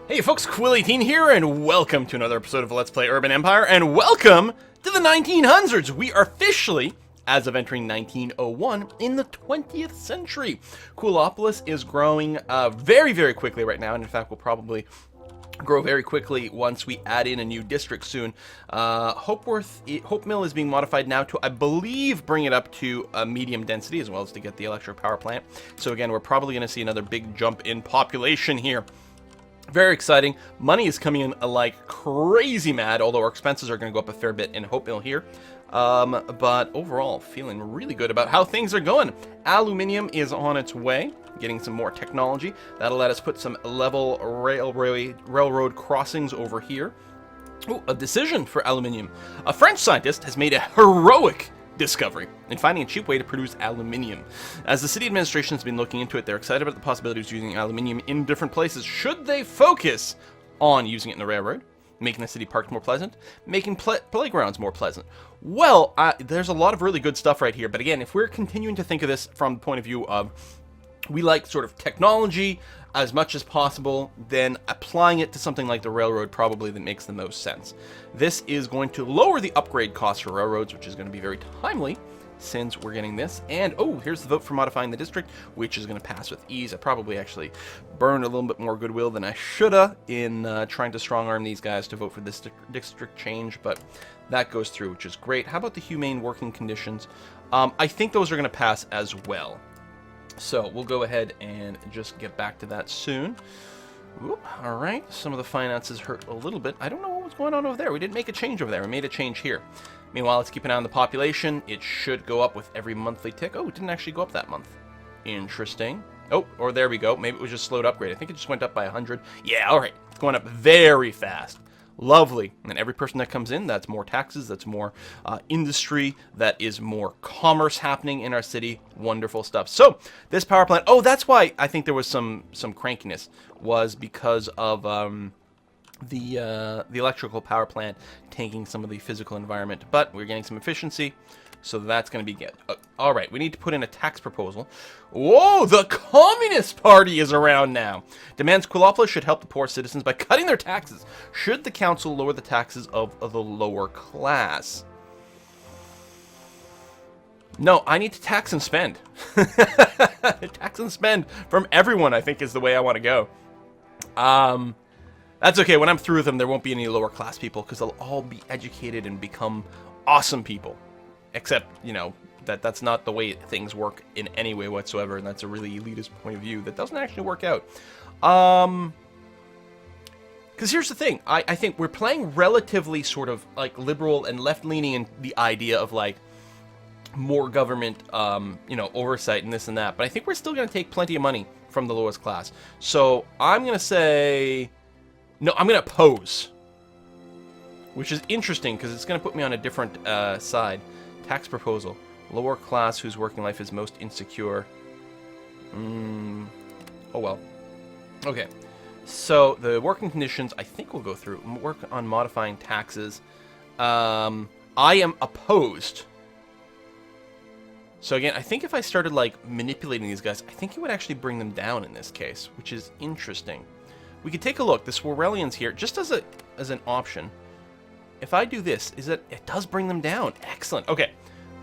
Hey folks, Quill18 here, and welcome to another episode of Let's Play Urban Empire, and welcome to the 1900s! We are officially, as of entering 1901, in the 20th century. Quillopolis is growing very, very quickly right now, and in fact will probably grow very quickly once we add in a new district soon. Hope Mill is being modified now to, I believe, bring it up to a medium density, as well as to get the electric power plant. So again, we're probably going to see another big jump in population here. Very exciting. Money is coming in like crazy mad, although our expenses are going to go up a fair bit in Hope Mill here. But overall, feeling really good about how things are going. Aluminium is on its way, getting some more technology. That'll let us put some level railroad crossings over here. Oh, a decision for aluminium. A French scientist has made a heroic discovery in finding a cheap way to produce aluminium. As the city administration has been looking into it, they're excited about the possibilities of using aluminium in different places. Should they focus on using it in the railroad, making the city parks more pleasant, making playgrounds more pleasant? Well, there's a lot of really good stuff right here, but again, if we're continuing to think of this from the point of view of we like sort of technology as much as possible, then applying it to something like the railroad probably that makes the most sense. This is going to lower the upgrade costs for railroads, which is going to be very timely since we're getting this. And oh, here's the vote for modifying the district, which is going to pass with ease. I probably actually burned a little bit more goodwill than I shoulda in trying to strong arm these guys to vote for this district change, but that goes through, which is great. How about the humane working conditions? I think those are going to pass as well. So we'll go ahead and just get back to that soon. Oop, all right, some of the finances hurt a little bit. I don't know what was going on over there. We didn't make a change over there. We made a change here. Meanwhile, let's keep an eye on the population. It should go up with every monthly tick. Oh, it didn't actually go up that month. Interesting. Oh, or there we go. Maybe it was just slowed upgrade. I think it just went up by 100. Yeah, all right. It's going up very fast. Lovely. And every person that comes in, that's more taxes, that's more industry, that is more commerce happening in our city. Wonderful stuff. So this power plant, oh, that's why I think there was some crankiness, was because of the electrical power plant taking some of the physical environment. But we're getting some efficiency, so that's going to be good. All right, we need to put in a tax proposal. Whoa, the Communist Party is around now. Demands Quillopolis should help the poor citizens by cutting their taxes. Should the council lower the taxes of the lower class? No, I need to tax and spend. Tax and spend from everyone, I think, is the way I want to go. That's okay. When I'm through with them, there won't be any lower class people because they'll all be educated and become awesome people. Except, you know, that's not the way things work in any way whatsoever, and that's a really elitist point of view that doesn't actually work out. Because here's the thing. I think we're playing relatively sort of like liberal and left-leaning in the idea of like more government, you know, oversight and this and that. But I think we're still going to take plenty of money from the lowest class. So I'm going to say, no, I'm going to oppose. Which is interesting because it's going to put me on a different side. Tax proposal. Lower class whose working life is most insecure. Oh well. Okay. So the working conditions I think we'll go through. Work on modifying taxes. I am opposed. So again, I think if I started like manipulating these guys, I think it would actually bring them down in this case, which is interesting. We could take a look. The Swarelians here, just as an option. If I do this, it does bring them down. Excellent. Okay.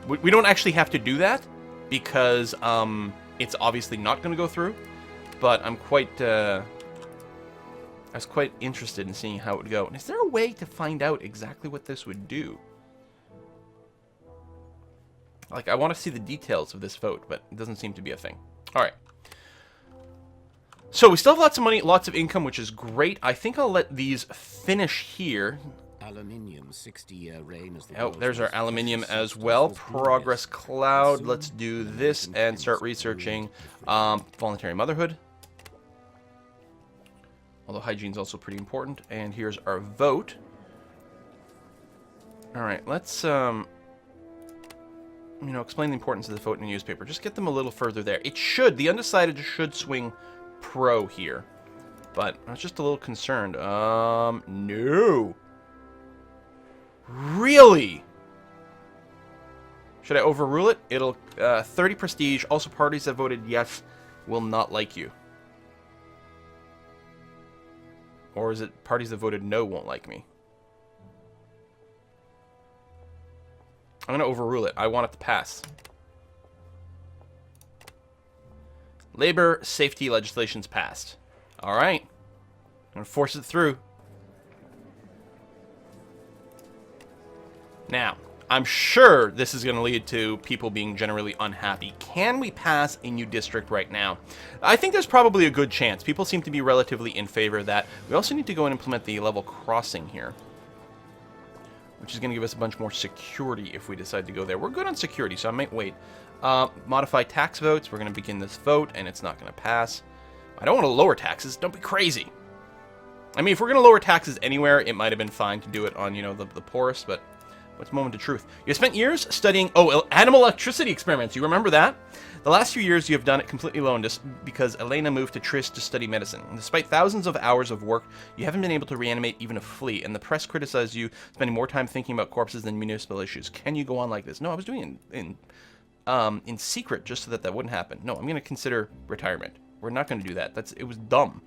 We don't actually have to do that because it's obviously not going to go through. But I'm I was quite interested in seeing how it would go. And is there a way to find out exactly what this would do? Like, I want to see the details of this vote, but it doesn't seem to be a thing. All right. So we still have lots of money, lots of income, which is great. I think I'll let these finish here. Aluminium, 60-year reign as the oh, there's our aluminium as well. Progress cloud. Let's do this and start researching voluntary motherhood. Although hygiene is also pretty important. And here's our vote. All right, let's you know, explain the importance of the vote in the newspaper. Just get them a little further there. It should, the undecided should swing pro here, but I was just a little concerned. No. Really? Should I overrule it? It'll 30 prestige. Also, parties that voted yes will not like you. Or is it parties that voted no won't like me? I'm going to overrule it. I want it to pass. Labor safety legislation's passed. All right. I'm going to force it through. Now, I'm sure this is going to lead to people being generally unhappy. Can we pass a new district right now? I think there's probably a good chance. People seem to be relatively in favor of that. We also need to go and implement the level crossing here, which is going to give us a bunch more security if we decide to go there. We're good on security, so I might wait. Modify tax votes. We're going to begin this vote, and it's not going to pass. I don't want to lower taxes. Don't be crazy. I mean, if we're going to lower taxes anywhere, it might have been fine to do it on, you know, the poorest, but what's moment of truth? You spent years studying, animal electricity experiments. You remember that? The last few years, you have done it completely alone just because Elena moved to Tris to study medicine. And despite thousands of hours of work, you haven't been able to reanimate even a flea, and the press criticized you spending more time thinking about corpses than municipal issues. Can you go on like this? No, I was doing it in secret just so that that wouldn't happen. No, I'm going to consider retirement. We're not going to do that. It was dumb.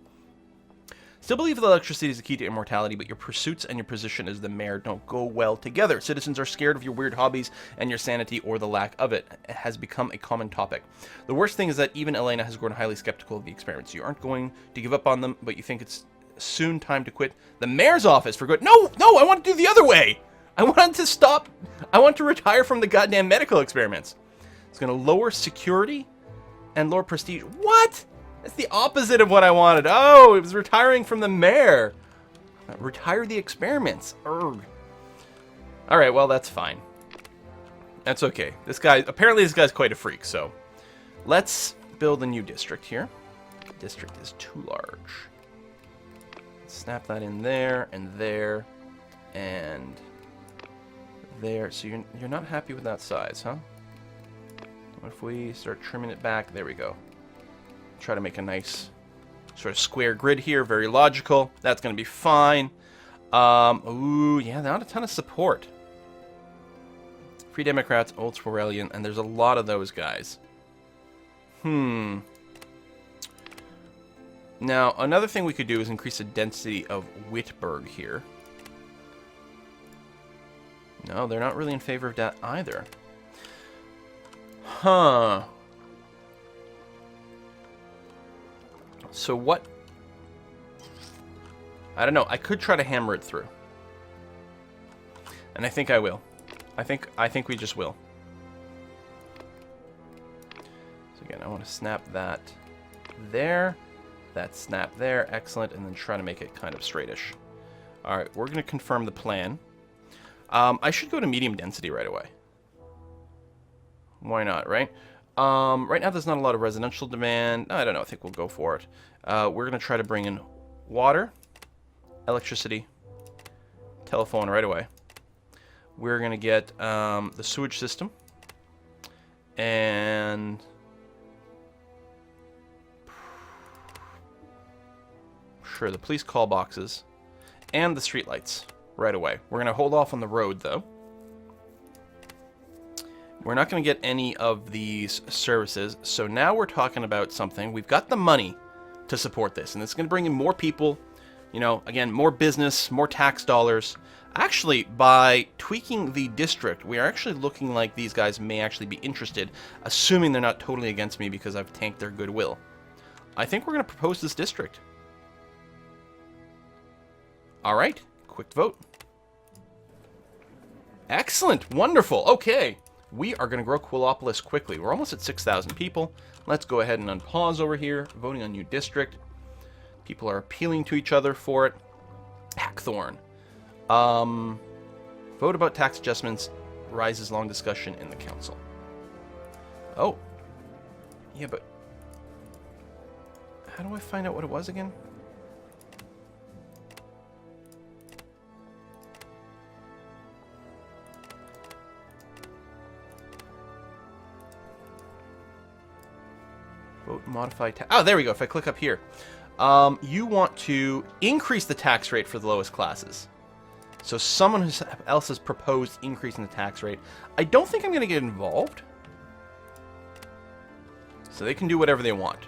Still believe that electricity is the key to immortality, but your pursuits and your position as the mayor don't go well together. Citizens are scared of your weird hobbies and your sanity or the lack of it. It has become a common topic. The worst thing is that even Elena has grown highly skeptical of the experiments. You aren't going to give up on them, but you think it's soon time to quit the mayor's office for good. No, I want to do the other way. I want to stop. I want to retire from the goddamn medical experiments. It's going to lower security and lower prestige. What? That's the opposite of what I wanted. Oh, it was retiring from the mayor. Retire the experiments. Urgh. All right, well, that's fine. That's okay. Apparently this guy's quite a freak, so let's build a new district here. District is too large. Snap that in there, and there, and there. So you're not happy with that size, huh? What if we start trimming it back? There we go. Try to make a nice sort of square grid here. Very logical. That's going to be fine. Ooh, yeah, not a ton of support. Free Democrats, Old Swarellian, and there's a lot of those guys. Now, another thing we could do is increase the density of Whitburg here. No, they're not really in favor of that either. Huh. So what? I don't know. I could try to hammer it through. And I think I will. I think we just will. So again, I want to snap that there. That snap there. Excellent. And then try to make it kind of straightish. Alright, we're going to confirm the plan. I should go to medium density right away. Why not, right? Right now there's not a lot of residential demand. I don't know. I think we'll go for it. We're going to try to bring in water, electricity, telephone right away. We're going to get the sewage system. And sure, the police call boxes. And the streetlights right away. We're going to hold off on the road, though. We're not going to get any of these services, so now we're talking about something. We've got the money to support this, and it's going to bring in more people, you know, again, more business, more tax dollars. Actually, by tweaking the district, we are actually looking like these guys may actually be interested, assuming they're not totally against me because I've tanked their goodwill. I think we're going to propose this district. All right, quick vote. Excellent, wonderful, okay. We are going to grow Quillopolis quickly. We're almost at 6,000 people. Let's go ahead and unpause over here. Voting on new district. People are appealing to each other for it. Hackthornne. Vote about tax adjustments. Rises long discussion in the council. Oh. Yeah, but how do I find out what it was again? Vote modify tax. Oh, there we go. If I click up here, you want to increase the tax rate for the lowest classes. So someone else has proposed increasing the tax rate. I don't think I'm going to get involved. So they can do whatever they want.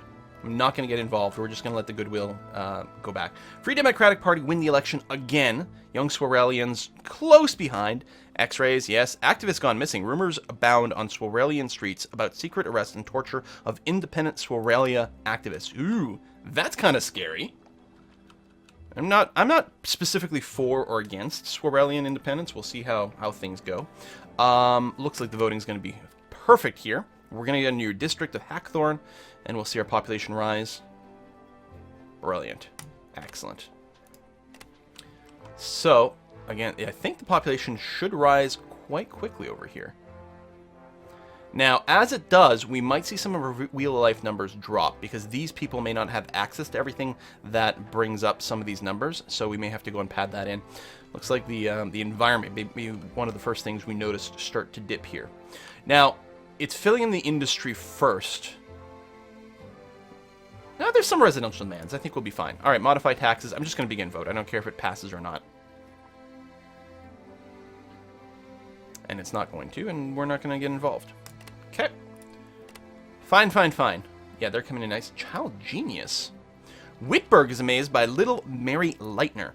I'm not going to get involved. We're just going to let the goodwill go back. Free Democratic Party win the election again. Young Swarelians close behind. X-rays, yes. Activists gone missing. Rumors abound on Swarelian streets about secret arrest and torture of independent Swarelia activists. Ooh, that's kind of scary. I'm not specifically for or against Swarelian independence. We'll see how things go. Looks like the voting's going to be perfect here. We're going to get a new district of Hackthornne, and we'll see our population rise. Brilliant. Excellent. So, again, I think the population should rise quite quickly over here. Now, as it does, we might see some of our Wheel of Life numbers drop, because these people may not have access to everything that brings up some of these numbers, so we may have to go and pad that in. Looks like the environment may be one of the first things we noticed start to dip here. Now, it's filling in the industry first. Now, there's some residential demands. I think we'll be fine. All right, modify taxes. I'm just going to begin vote. I don't care if it passes or not. And it's not going to, and we're not going to get involved. Okay. Fine, fine, fine. Yeah, they're coming in nice. Child genius. Whitburg is amazed by little Mary Leitner.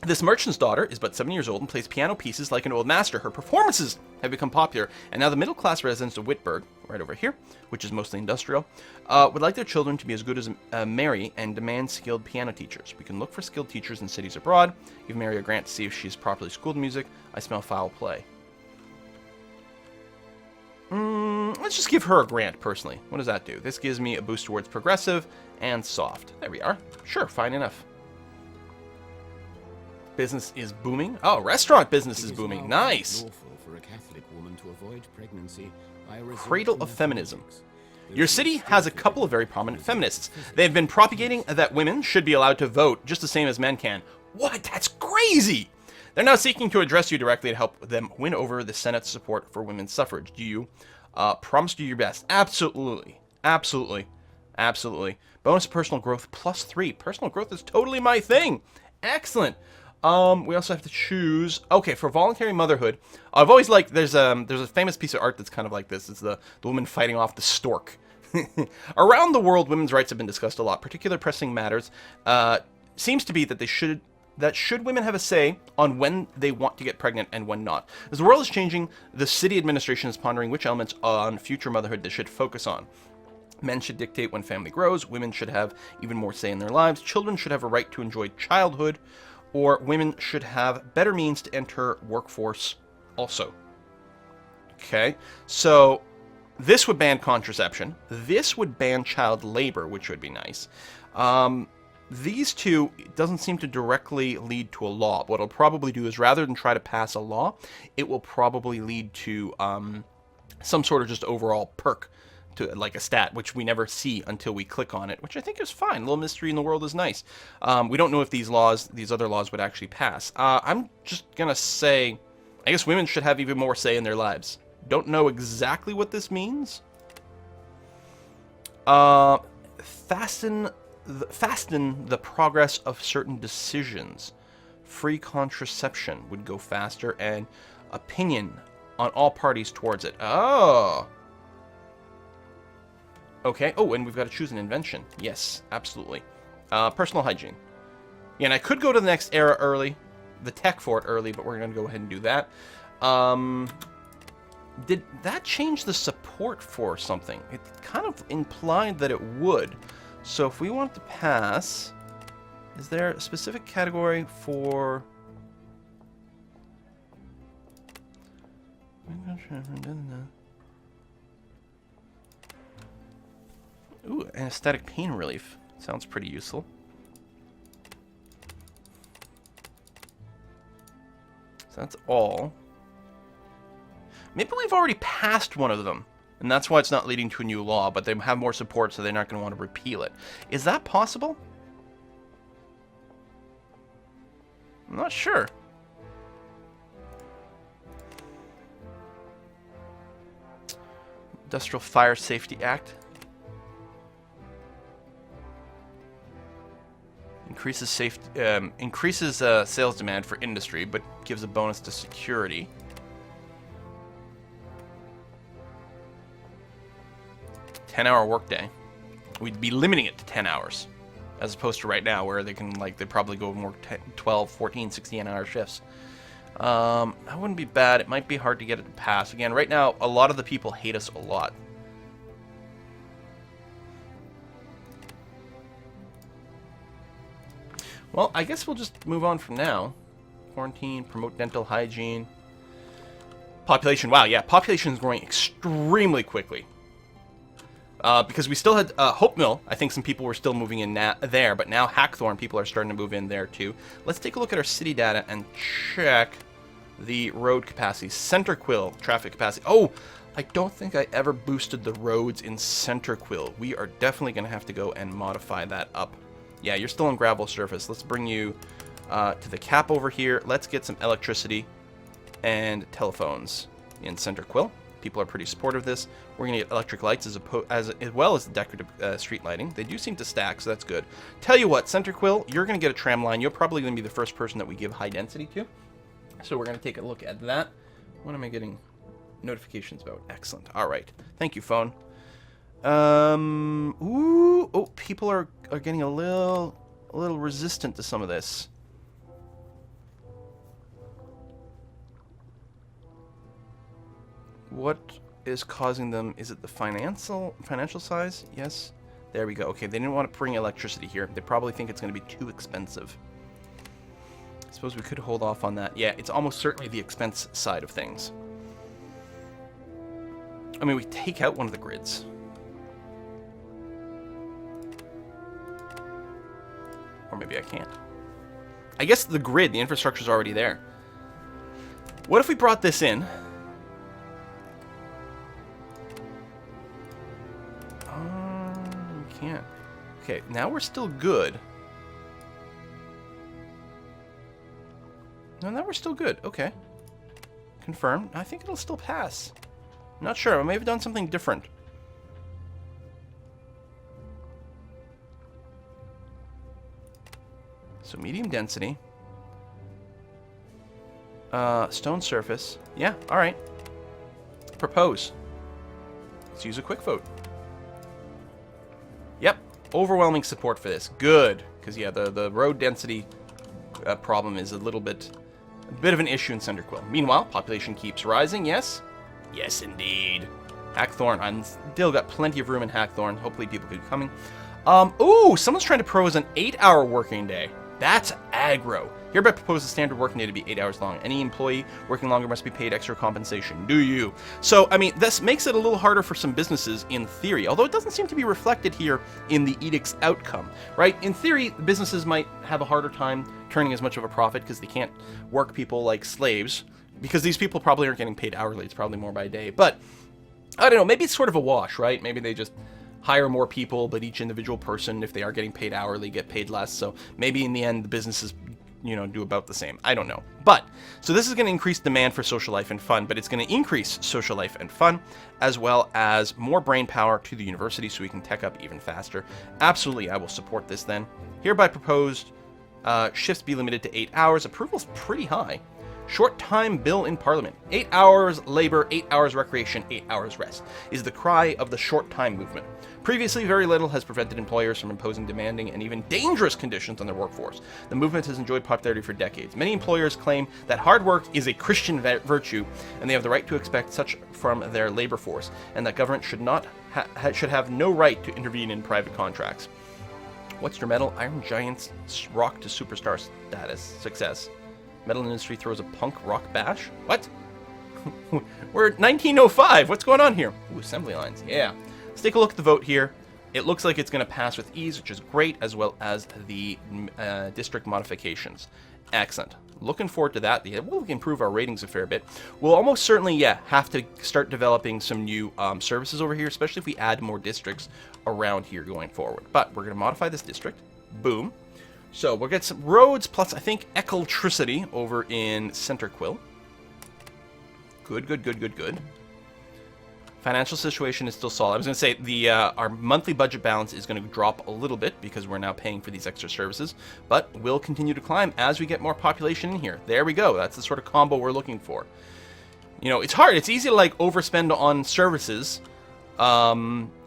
This merchant's daughter is but 7 years old and plays piano pieces like an old master. Her performances have become popular, and now the middle-class residents of Whitburg, right over here, which is mostly industrial, would like their children to be as good as Mary and demand skilled piano teachers. We can look for skilled teachers in cities abroad. Give Mary a grant to see if she's properly schooled in music. I smell foul play. Let's just give her a grant, personally. What does that do? This gives me a boost towards progressive and soft. There we are. Sure, fine enough. Business is booming. Oh, restaurant business is booming. Nice. For a Catholic woman to avoid pregnancy by Cradle of feminism. Your city has a couple of very prominent feminists. They've been propagating that women should be allowed to vote just the same as men can. What? That's crazy. They're now seeking to address you directly to help them win over the Senate's support for women's suffrage. Do you promise to do your best? Absolutely. Absolutely. Absolutely. Bonus personal growth +3. Personal growth is totally my thing. Excellent. We also have to choose. Okay, for voluntary motherhood, I've always liked. There's a famous piece of art that's kind of like this. It's the woman fighting off the stork. Around the world, women's rights have been discussed a lot. Particular pressing matters seems to be that should women have a say on when they want to get pregnant and when not. As the world is changing, the city administration is pondering which elements on future motherhood they should focus on. Men should dictate when family grows. Women should have even more say in their lives. Children should have a right to enjoy childhood. Or women should have better means to enter workforce also. Okay, so this would ban contraception. This would ban child labor, which would be nice. These two doesn't seem to directly lead to a law. What it'll probably do is, rather than try to pass a law, it will probably lead to some sort of just overall perk, to like a stat, which we never see until we click on it, which I think is fine. A little mystery in the world is nice. We don't know if these other laws would actually pass. I'm just gonna say, I guess women should have even more say in their lives. Don't know exactly what this means. Fasten the progress of certain decisions. Free contraception would go faster, and opinion on all parties towards it. Oh. Okay. Oh, and we've got to choose an invention. Yes, absolutely. Personal hygiene. Yeah, and I could go to the next era early, the tech for it early, but we're going to go ahead and do that. Did that change the support for something? It kind of implied that it would. So if we want to pass, is there a specific category for... Ooh, anesthetic pain relief. Sounds pretty useful. So that's all. Maybe we've already passed one of them, and that's why it's not leading to a new law, but they have more support, so they're not going to want to repeal it. Is that possible? I'm not sure. Industrial Fire Safety Act. Increases sales demand for industry, but gives a bonus to security. $10-hour workday. We'd be limiting it to 10 hours. As opposed to right now, where they can, like, they probably go more 10, 12, 14, 16-hour shifts. That wouldn't be bad. It might be hard to get it to pass. Again, right now, a lot of the people hate us a lot. Well, I guess we'll just move on from now. Quarantine, promote dental hygiene. Population, wow, yeah, population is growing extremely quickly. Because we still had Hope Mill. I think some people were still moving in there, but now Hackthornne people are starting to move in there too. Let's take a look at our city data and check the road capacity. Center Quill traffic capacity. Oh, I don't think I ever boosted the roads in Center Quill. We are definitely going to have to go and modify that up. Yeah, you're still on gravel surface. Let's bring you to the cap over here. Let's get some electricity and telephones in Center Quill. People are pretty supportive of this. We're going to get electric lights as well as decorative street lighting. They do seem to stack, so that's good. Tell you what, Center Quill, you're going to get a tram line. You're probably going to be the first person that we give high density to. So we're going to take a look at that. What am I getting notifications about? Excellent. All right. Thank you, phone. Ooh. Oh, people are getting a little resistant to some of this. What is causing them? Is it the financial size? Yes. There we go. Okay, they didn't want to bring electricity here. They probably think it's going to be too expensive. I suppose we could hold off on that. Yeah, it's almost certainly the expense side of things. I mean, we take out one of the grids. Or maybe I can't. I guess the grid, the infrastructure's already there. What if we brought this in? We can't. Okay, now we're still good. No, now we're still good. Okay. Confirmed. I think it'll still pass. I'm not sure. I may have done something different. So medium density. Stone surface. Yeah, alright. Propose. Let's use a quick vote. Yep. Overwhelming support for this. Good. Because, yeah, the road density problem is a bit of an issue in Center Quill. Meanwhile, population keeps rising, yes? Yes, indeed. Hackthornne. I'm still got plenty of room in Hackthornne. Hopefully people keep coming. Ooh, someone's trying to propose an 8-hour working day. That's aggro. Hereby propose a standard working day to be 8 hours long. Any employee working longer must be paid extra compensation. Do you? So, I mean, this makes it a little harder for some businesses in theory, although it doesn't seem to be reflected here in the edict's outcome, right? In theory, businesses might have a harder time turning as much of a profit because they can't work people like slaves, because these people probably aren't getting paid hourly. It's probably more by day. But, I don't know, maybe it's sort of a wash, right? Maybe they just hire more people, but each individual person, if they are getting paid hourly, get paid less. So maybe in the end, the businesses, you know, do about the same. I don't know. But, so this is going to increase demand for social life and fun, but it's going to increase social life and fun, as well as more brain power to the university so we can tech up even faster. Absolutely, I will support this then. Hereby proposed, shifts be limited to 8 hours. Approval's pretty high. Short time bill in Parliament. 8 hours labor, 8 hours recreation, 8 hours rest is the cry of the short time movement. Previously, very little has prevented employers from imposing demanding and even dangerous conditions on their workforce. The movement has enjoyed popularity for decades. Many employers claim that hard work is a Christian virtue, and they have the right to expect such from their labor force, and that government should not should have no right to intervene in private contracts. What's your medal? Iron Giants rock to superstar status. Success. Metal industry throws a punk rock bash? What? We're at 1905. What's going on here? Ooh, assembly lines. Yeah. Let's take a look at the vote here. It looks like it's going to pass with ease, which is great, as well as the district modifications. Excellent. Looking forward to that. We'll improve our ratings a fair bit. We'll almost certainly, yeah, have to start developing some new services over here, especially if we add more districts around here going forward. But we're going to modify this district. Boom. So we'll get some roads plus, I think, electricity over in Center Quill. Good, good, good, good, good. Financial situation is still solid. I was going to say our monthly budget balance is going to drop a little bit because we're now paying for these extra services, but will continue to climb as we get more population in here. There we go. That's the sort of combo we're looking for. You know, it's hard. It's easy to like overspend on services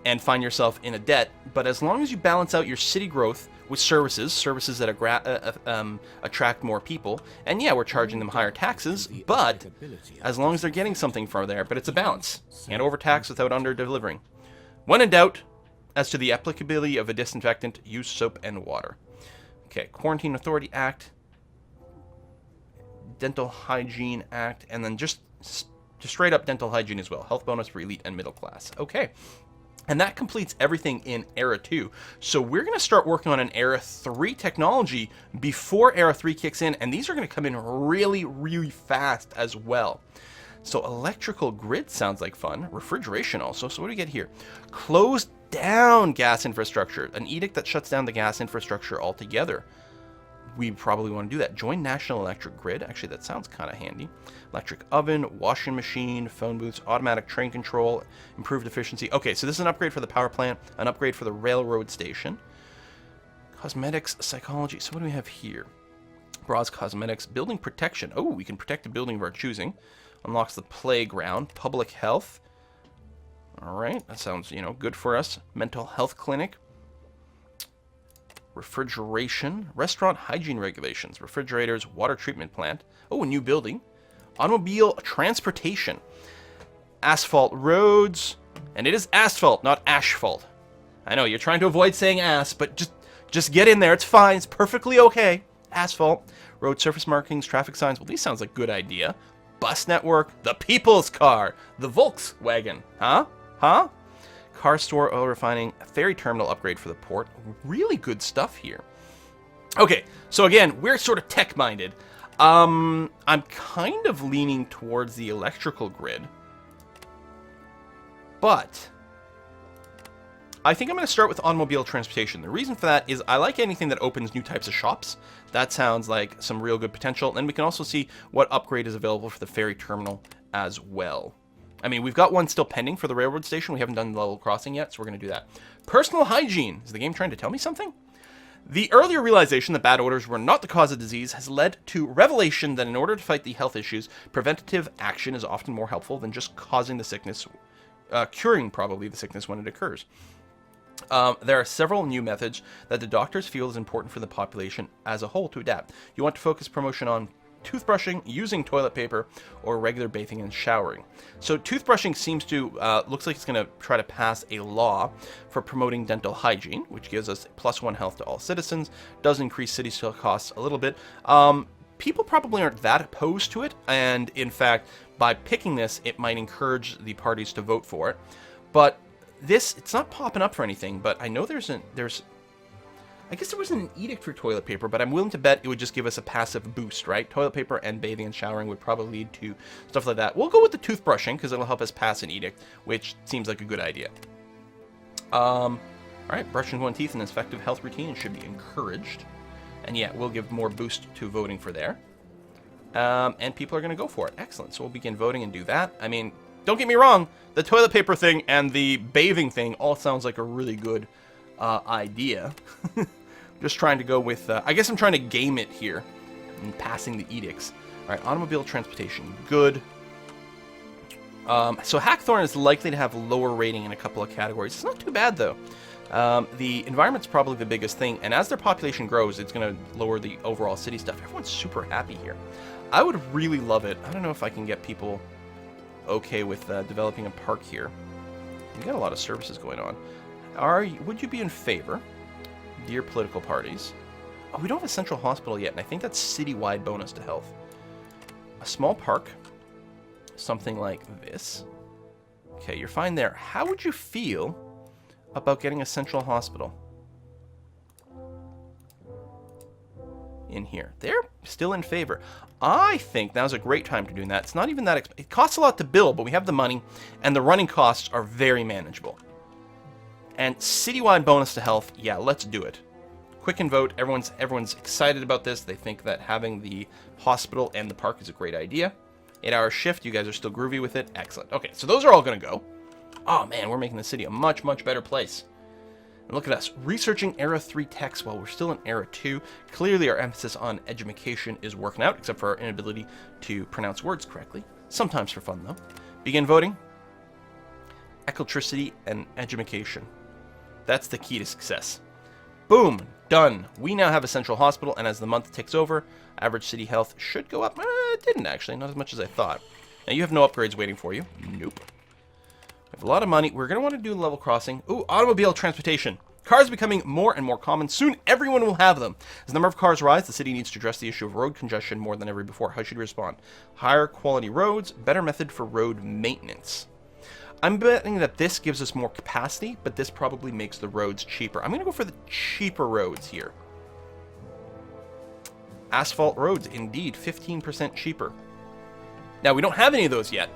and find yourself in a debt. But as long as you balance out your city growth with services that attract more people, and yeah, we're charging them higher taxes, but as long as they're getting something from there, but it's a balance. Can't overtax without under-delivering. When in doubt, as to the applicability of a disinfectant, use soap and water. Okay, Quarantine Authority Act, Dental Hygiene Act, and then just straight up dental hygiene as well. Health bonus for elite and middle class. Okay. And that completes everything in Era 2. So we're going to start working on an Era 3 technology before Era 3 kicks in, and these are going to come in really, really fast as well. So electrical grid sounds like fun. Refrigeration also. So what do we get here? Close down gas infrastructure. An edict that shuts down the gas infrastructure altogether. We probably want to do that. Join National Electric Grid. Actually, that sounds kind of handy. Electric oven, washing machine, phone booths, automatic train control, improved efficiency. Okay, so this is an upgrade for the power plant, an upgrade for the railroad station. Cosmetics, psychology. So what do we have here? Bras, cosmetics, building protection. Oh, we can protect a building of our choosing. Unlocks the playground, public health. All right, that sounds, good for us. Mental health clinic. Refrigeration, restaurant hygiene regulations, refrigerators, water treatment plant. Oh, a new building. Automobile transportation. Asphalt roads. And it is asphalt, not asphalt. I know, you're trying to avoid saying ass, but just get in there. It's fine. It's perfectly okay. Asphalt. Road surface markings, traffic signs. Well, these sounds like a good idea. Bus network. The people's car. The Volkswagen. Huh? Car store, oil refining, ferry terminal upgrade for the port. Really good stuff here. Okay, so again, we're sort of tech-minded. I'm kind of leaning towards the electrical grid. But I think I'm going to start with automobile transportation. The reason for that is I like anything that opens new types of shops. That sounds like some real good potential. And we can also see what upgrade is available for the ferry terminal as well. I mean, we've got one still pending for the railroad station. We haven't done the level crossing yet, so we're going to do that. Personal hygiene. Is the game trying to tell me something? The earlier realization that bad odors were not the cause of disease has led to revelation that in order to fight the health issues, preventative action is often more helpful than just causing the sickness, curing probably the sickness when it occurs. There are several new methods that the doctors feel is important for the population as a whole to adapt. You want to focus promotion on toothbrushing, using toilet paper, or regular bathing and showering. So toothbrushing seems to, looks like it's going to try to pass a law for promoting dental hygiene, which gives us +1 health to all citizens, does increase city costs a little bit. People probably aren't that opposed to it, and in fact, by picking this, it might encourage the parties to vote for it. But this, it's not popping up for anything, but I know I guess there wasn't an edict for toilet paper, but I'm willing to bet it would just give us a passive boost, right? Toilet paper and bathing and showering would probably lead to stuff like that. We'll go with the toothbrushing because it'll help us pass an edict, which seems like a good idea. All right, brushing one's teeth and effective health routine should be encouraged. And yeah, we'll give more boost to voting for there. And people are going to go for it. Excellent. So we'll begin voting and do that. I mean, don't get me wrong. The toilet paper thing and the bathing thing all sounds like a really good idea. Just trying to go with, I guess I'm trying to game it here and passing the edicts. All right, automobile transportation, good. So Hackthornne is likely to have lower rating in a couple of categories. It's not too bad though. The environment's probably the biggest thing, and as their population grows, it's going to lower the overall city stuff. Everyone's super happy here. I would really love it. I don't know if I can get people okay with developing a park here. We've got a lot of services going on. Would you be in favor? Dear political parties. Oh, we don't have a central hospital yet, and I think that's citywide bonus to health. A small park. Something like this. Okay, you're fine there. How would you feel about getting a central hospital? In here. They're still in favor. I think now's a great time to do that. It's not even that it costs a lot to build, but we have the money, and the running costs are very manageable. And citywide bonus to health, yeah, let's do it. Quick and vote. Everyone's excited about this. They think that having the hospital and the park is a great idea. 8-hour shift. You guys are still groovy with it. Excellent. Okay, so those are all going to go. Oh, man, we're making the city a much, much better place. And look at us, researching Era 3 techs while we're still in Era 2. Clearly, our emphasis on education is working out, except for our inability to pronounce words correctly. Sometimes for fun, though. Begin voting. electricity, and education. That's the key to success. Boom! Done. We now have a central hospital, and as the month ticks over, average city health should go up. It didn't actually, not as much as I thought. Now you have no upgrades waiting for you. Nope. We have a lot of money. We're going to want to do level crossing. Ooh, automobile transportation. Cars are becoming more and more common. Soon, everyone will have them. As the number of cars rise, the city needs to address the issue of road congestion more than ever before. How should we respond? Higher quality roads, better method for road maintenance. I'm betting that this gives us more capacity, but this probably makes the roads cheaper. I'm going to go for the cheaper roads here. Asphalt roads, indeed, 15% cheaper. Now, we don't have any of those yet.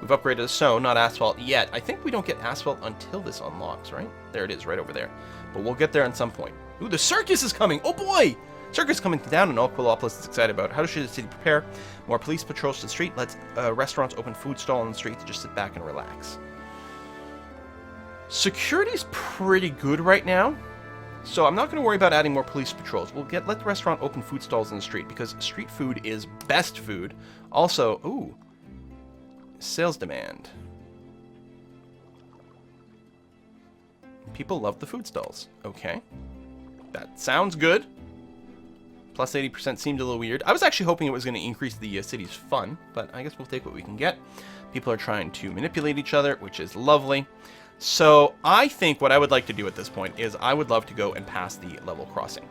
We've upgraded to stone, not asphalt yet. I think we don't get asphalt until this unlocks, right? There it is, right over there. But we'll get there at some point. Ooh, the circus is coming! Oh boy! Circus coming down, and all Quillopolis is excited about. How should the city prepare? More police patrols to the street. Let's restaurants open food stall on the street to just sit back and relax. Security's pretty good right now, so I'm not going to worry about adding more police patrols. We'll let the restaurant open food stalls in the street because street food is best food. Also, ooh, sales demand. People love the food stalls. Okay, that sounds good. Plus 80% seemed a little weird. I was actually hoping it was going to increase the city's fun, but I guess we'll take what we can get. People are trying to manipulate each other, which is lovely. So I think what I would like to do at this point is I would love to go and pass the level crossing.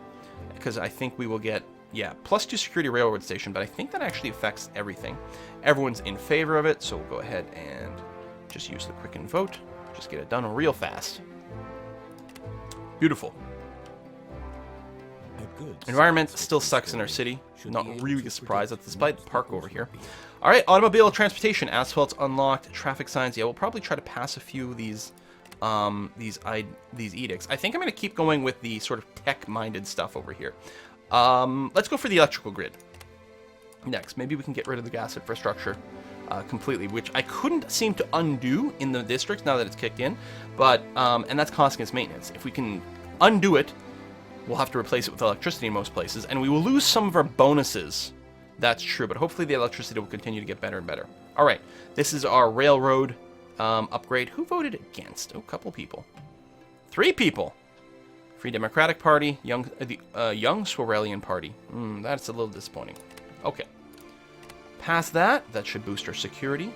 Because I think we will get, yeah, +2 security railroad station, but I think that actually affects everything. Everyone's in favor of it, so we'll go ahead and just use the quicken vote. Just get it done real fast. Beautiful. Environment still sucks in our city. Not really surprised. That's despite the park over here. All right, automobile transportation. Asphalt's unlocked. Traffic signs. Yeah, we'll probably try to pass a few of these edicts. I think I'm going to keep going with the sort of tech-minded stuff over here. Let's go for the electrical grid next. Maybe we can get rid of the gas infrastructure completely, which I couldn't seem to undo in the districts now that it's kicked in. But and that's costing us maintenance. If we can undo it, we'll have to replace it with electricity in most places, and we will lose some of our bonuses. That's true, but hopefully the electricity will continue to get better and better. All right, this is our railroad upgrade. Who voted against? Oh, a couple people. 3 people. Free Democratic Party, Young Swarelian Party. That's a little disappointing. Okay. Past that, that should boost our security.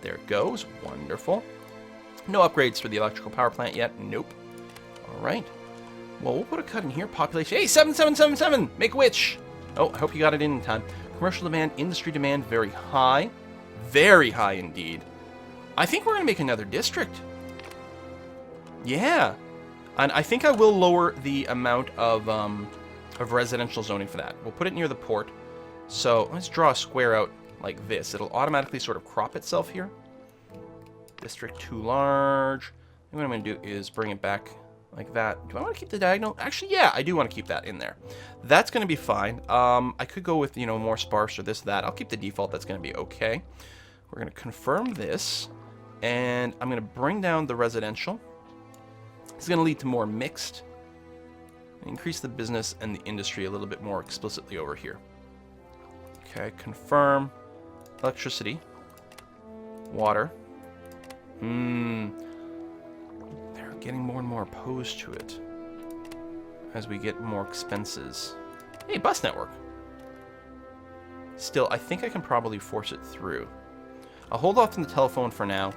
There it goes. Wonderful. No upgrades for the electrical power plant yet. Nope. All right. Well, we'll put a cut in here. Population. Hey, 7777! Make a witch! Oh, I hope you got it in time. Commercial demand, industry demand, very high. Very high indeed. I think we're going to make another district. Yeah. And I think I will lower the amount of residential zoning for that. We'll put it near the port. So let's draw a square out like this. It'll automatically sort of crop itself here. District too large. What I'm going to do is bring it back like that. Do I want to keep the diagonal? Actually, yeah, I do want to keep that in there. That's going to be fine. I could go with, more sparse or this, that. I'll keep the default. That's going to be okay. We're going to confirm this. And I'm going to bring down the residential. It's going to lead to more mixed. Increase the business and the industry a little bit more explicitly over here. Okay, confirm. Electricity. Water. Getting more and more opposed to it as we get more expenses. Hey, bus network. Still, I think I can probably force it through. I'll hold off on the telephone for now.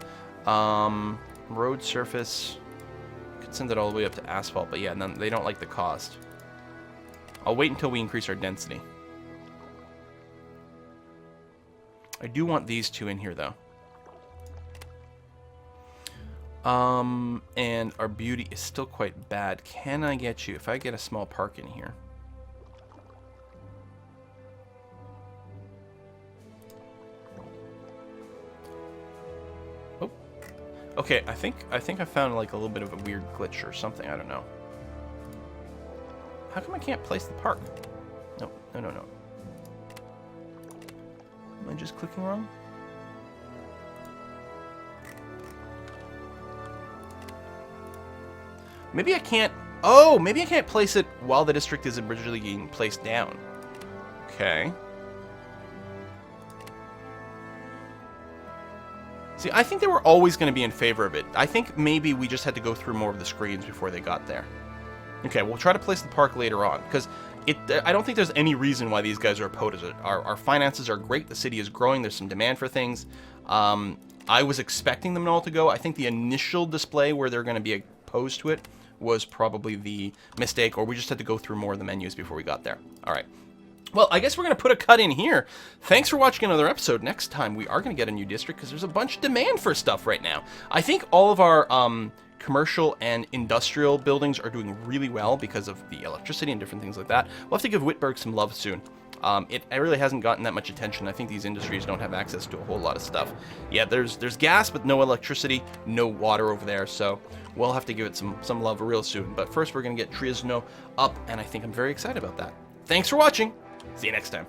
Road surface. Could send it all the way up to asphalt, but yeah, they don't like the cost. I'll wait until we increase our density. I do want these 2 in here, though. And our beauty is still quite bad. Can I get you, if I get a small park in here? Oh. Okay, I think I found like a little bit of a weird glitch or something, I don't know. How come I can't place the park? No. Am I just clicking wrong? Maybe I can't... Oh, maybe I can't place it while the district is originally being placed down. Okay. See, I think they were always going to be in favor of it. I think maybe we just had to go through more of the screens before they got there. Okay, we'll try to place the park later on, because I don't think there's any reason why these guys are opposed to it. Our finances are great, the city is growing, there's some demand for things. I was expecting them all to go. I think the initial display where they're going to be opposed to it was probably the mistake, or we just had to go through more of the menus before we got there. All right. Well, I guess we're going to put a cut in here. Thanks for watching another episode. Next time, we are going to get a new district because there's a bunch of demand for stuff right now. I think all of our commercial and industrial buildings are doing really well because of the electricity and different things like that. We'll have to give Whitburg some love soon. It really hasn't gotten that much attention. I think these industries don't have access to a whole lot of stuff. Yeah, there's gas, but no electricity, no water over there, so we'll have to give it some love real soon. But first, we're going to get Triesno up, and I think I'm very excited about that. Thanks for watching. See you next time.